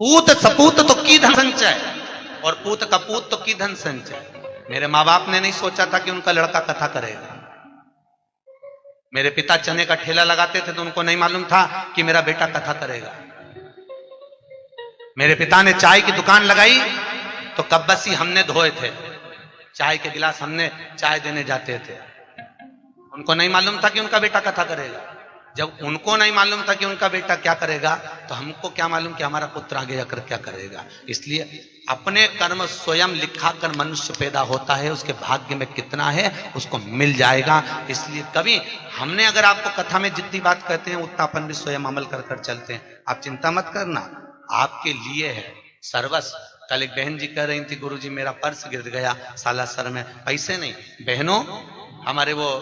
पूत सपूत तो की धन संचय और पूत कपूत तो की धन संचय। मेरे माँ बाप ने नहीं सोचा था कि उनका लड़का कथा करेगा। मेरे पिता चने का ठेला लगाते थे तो उनको नहीं मालूम था कि मेरा बेटा कथा करेगा। मेरे पिता ने चाय की दुकान लगाई तो कब्बसी हमने धोए थे, चाय के गिलास हमने चाय देने जाते थे। उनको नहीं मालूम था कि उनका बेटा कथा करेगा। जब उनको नहीं मालूम था कि उनका बेटा क्या करेगा तो हमको क्या मालूम कि हमारा पुत्र आगे जाकर क्या करेगा। इसलिए अपने कर्म स्वयं लिखा कर मनुष्य पैदा होता है, उसके भाग्य में कितना है उसको मिल जाएगा। इसलिए कभी हमने अगर आपको कथा में जितनी बात कहते हैं उतना अपन भी स्वयं अमल कर कर चलते हैं। आप चिंता मत करना, आपके लिए है सर्वस्व। कल एक बहन जी कह रही थी, गुरुजी मेरा पर्स गिर गया सालासर में, पैसे नहीं। बहनों, हमारे वो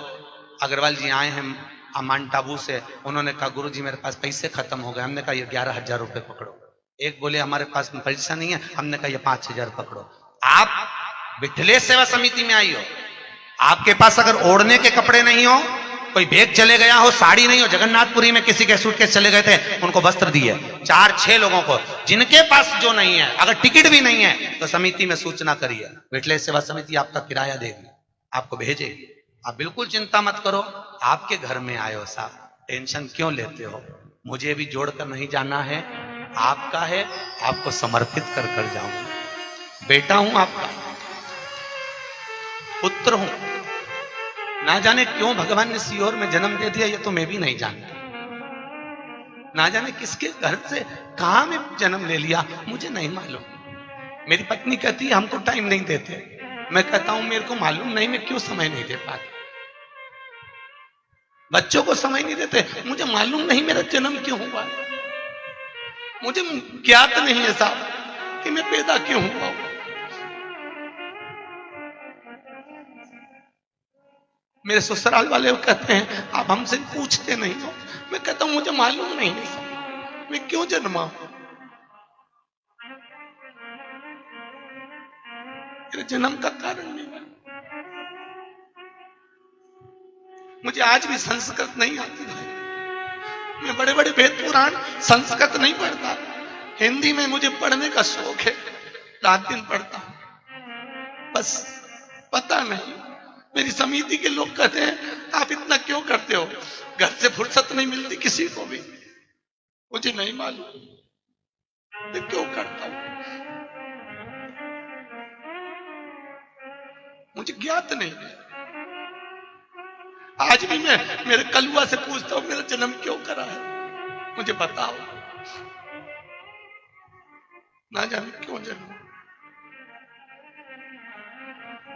अग्रवाल जी आए हैं माउंट आबू से, उन्होंने कहा गुरुजी मेरे पास पैसे खत्म हो गए। हमने कहा ये 11,000 रुपए पकड़ो। एक बोले हमारे पास पैसा नहीं है, हमने कहा ये 5,000 पकड़ो। आप विठलेश सेवा समिति में आई हो, आपके पास अगर ओढ़ने के कपड़े नहीं हो, कोई बैग चले गया हो, साड़ी नहीं हो, जगन्नाथपुरी में किसी के सूटकेस चले गए थे, उनको वस्त्र दिए 4-6 लोगों को। जिनके पास जो नहीं है, अगर टिकट भी नहीं है तो समिति में सूचना करिए, विठलेश सेवा समिति आपका किराया देगी, आपको भेजेगी। आप बिल्कुल चिंता मत करो। आपके घर में आए हो साहब, टेंशन क्यों लेते हो? मुझे भी जोड़कर नहीं जाना है, आपका है, आपको समर्पित कर कर जाऊंगा। बेटा हूं आपका, पुत्र हूं। ना जाने क्यों भगवान ने सीहोर में जन्म दे दिया, ये तो मैं भी नहीं जानता। ना जाने किसके घर से कहां में जन्म ले लिया, मुझे नहीं मालूम। मेरी पत्नी कहती है हमको टाइम नहीं देते, मैं कहता हूं मेरे को मालूम नहीं, मैं क्यों समय नहीं दे पाता। बच्चों को समय नहीं देते, मुझे मालूम नहीं मेरा जन्म क्यों हुआ, मुझे ज्ञात नहीं है साहब कि मैं पैदा क्यों हुआ। मेरे ससुराल वाले कहते हैं आप हमसे पूछते नहीं हो, मैं कहता हूं मुझे मालूम नहीं है मैं क्यों जन्मा हूं। मेरे जन्म का कारण नहीं है। मुझे आज भी संस्कृत नहीं आती है, मैं बड़े बड़े वेद पुराण संस्कृत नहीं पढ़ता। हिंदी में मुझे पढ़ने का शौक है, रात दिन पढ़ता हूं। बस पता नहीं, मेरी समिति के लोग कहते हैं आप इतना क्यों करते हो, घर से फुर्सत नहीं मिलती किसी को भी। मुझे नहीं मालूम मैं क्यों करता हूं, मुझे ज्ञात नहीं है। आज भी मैं मेरे कलुआ से पूछता हूं मेरा जन्म क्यों करा है, मुझे बताओ। ना जाने क्यों जन्म।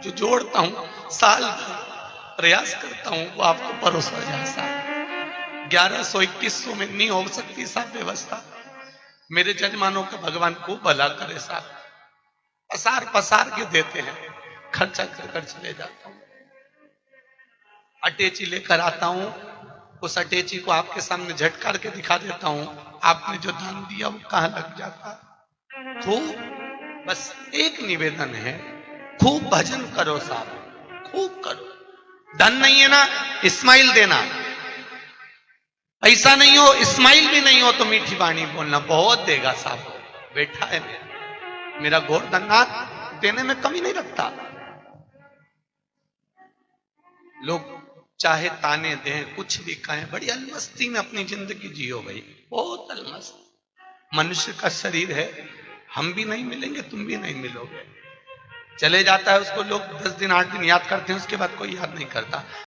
जो जोड़ता हूं साल भर प्रयास करता हूं वो आपको परोसा जाए साहब। 1121 में नहीं हो सकती साहब व्यवस्था। मेरे जजमानों का भगवान को भला करे साहब, पसार पसार के देते हैं, खर्चा कर कर चले जाता हूं। अटैची लेकर आता हूं, उस अटैची को आपके सामने झटकार के दिखा देता हूं, आपने जो दान दिया वो कहां लग जाता। खूब बस एक निवेदन है, खूब भजन करो साहब, खूब करो। धन नहीं है ना, इस्माइल देना। पैसा नहीं हो, इस्माइल भी नहीं हो तो मीठी वाणी बोलना, बहुत देगा साहब। बैठा है मेरा गोवर्धननाथ, देने में कमी नहीं रखता। लोग चाहे ताने दें, कुछ भी कहें, बड़ी अलमस्ती में अपनी जिंदगी जियो भाई, बहुत अलमस्त। मनुष्य का शरीर है, हम भी नहीं मिलेंगे, तुम भी नहीं मिलोगे। चले जाता है उसको लोग 10 दिन 8 दिन याद करते हैं, उसके बाद कोई याद नहीं करता।